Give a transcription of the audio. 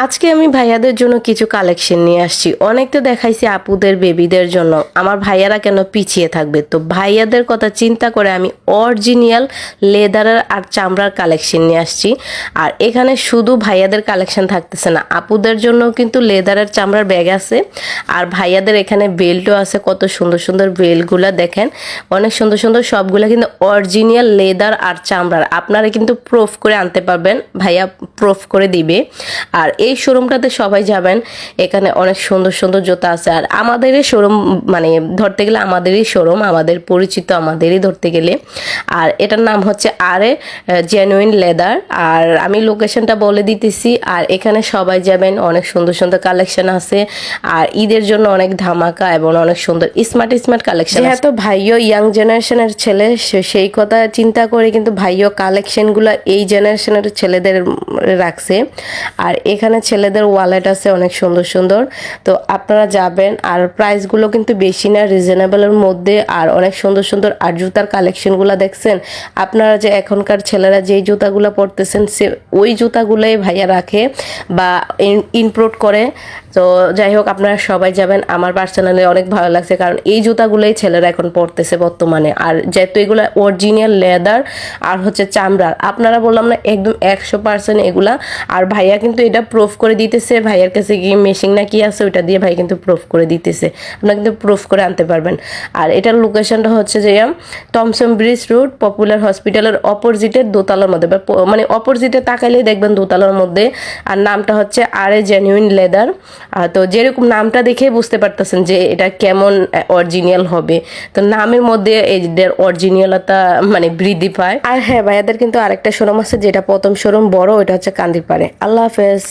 আজকে আমি ভাইয়াদের জন্য কিছু কালেকশন নিয়ে আসছি। অনেক তো দেখাইছি আপুদের বেবিদের জন্য, আমার ভাইয়ারা কেন পিছিয়ে থাকবে। তো ভাইয়াদের কথা চিন্তা করে আমি অরিজিনাল লেদারের আর চামড়ার কালেকশন নিয়ে আসছি। আর এখানে শুধু ভাইয়াদের কালেকশন থাকতেছে না, আপুদের জন্য কিন্তু লেদারের চামড়ার ব্যাগ আছে। আর ভাইয়াদের এখানে বেল্টও আছে, কত সুন্দর সুন্দর বেল্টগুলা দেখেন, অনেক সুন্দর সুন্দর। সবগুলা কিন্তু অরিজিনাল লেদার আর চামড়ার, আপনারা কিন্তু প্রুফ করে আনতে পারবেন, ভাইয়া প্রুফ করে দিবে। আর এই শোরুমটাতে সবাই যাবেন, এখানে অনেক সুন্দর সুন্দর জুতা আছে। আর আমাদেরই শোরুম, মানে ধরতে গেলে আমাদেরই শোরুম, আমাদের পরিচিত, আমাদেরই ধরতে গেলে। আর এটার নাম হচ্ছে আরে জেনুইন লেদার। আর আমি লোকেশনটা বলে দিতেছি। আর এখানে সবাই যাবেন, অনেক সুন্দর সুন্দর কালেকশন আছে। আর ঈদের জন্য অনেক ধামাকা এবং অনেক সুন্দর স্মার্ট স্মার্ট কালেকশন। যেহেতু ভাইও ইয়াং জেনারেশনের ছেলে, সেই কথা চিন্তা করে কিন্তু ভাইও কালেকশনগুলো এই জেনারেশনের ছেলেদের রাখছে। আর এখানে ছেলেদের ওয়ালেট আছে অনেক সুন্দর সুন্দর। তো আপনারা যাবেন, আর প্রাইসগুলো কিন্তু বেশি না, রিজনেবলের মধ্যে। আর অনেক সুন্দর সুন্দর। আর জুতার কালেকশনগুলো দেখছেন আপনারা, যে এখনকার ছেলেরা যেই জুতাগুলো পরতেছেন সে ওই জুতাগুলোই ভাইয়া রাখে বা ইম্পোর্ট করে। তো যাই হোক, আপনারা সবাই যাবেন, আমার পার্সোনালি অনেক ভালো লাগছে, কারণ এই জুতাগুলোই ছেলেরা এখন পরতেছে বর্তমানে। আর যেহেতু এগুলো অরিজিনাল লেদার আর হচ্ছে চামড়ার, আপনারা বললাম না একদম 100% এগুলা। আর ভাইয়া কিন্তু এটা প্রুফ করে দিতেছে, ভাইয়ার কাছে কি মেশিন না কি আছে ওইটা দিয়ে ভাই কিন্তু প্রুফ করে দিতেছে, আপনারা কিন্তু প্রুফ করে আনতে পারবেন। আর এটার লোকেশনটা হচ্ছে যে টমসন ব্রিজ রোড, পপুলার হসপিটালের অপোজিটের দোতলার মধ্যে, মানে অপোজিটে তাকাইলেই দেখবেন দোতলার মধ্যে। আর নামটা হচ্ছে আরে জেনুইন লেদার। তো যেরকম নামটা দেখে বুঝতে পারতেছেন যে এটা কেমন অরিজিনাল হবে। তো নামের মধ্যে এদের অরিজিনালতা মানে বৃদ্ধি পায়। আর হ্যাঁ, ভাইয়াদের কিন্তু আরেকটা শোরুম আছে, যেটা প্রথম শোরুম বড়, ওটা হচ্ছে কান্দিপাড়ে। আল্লাহ হাফেজ।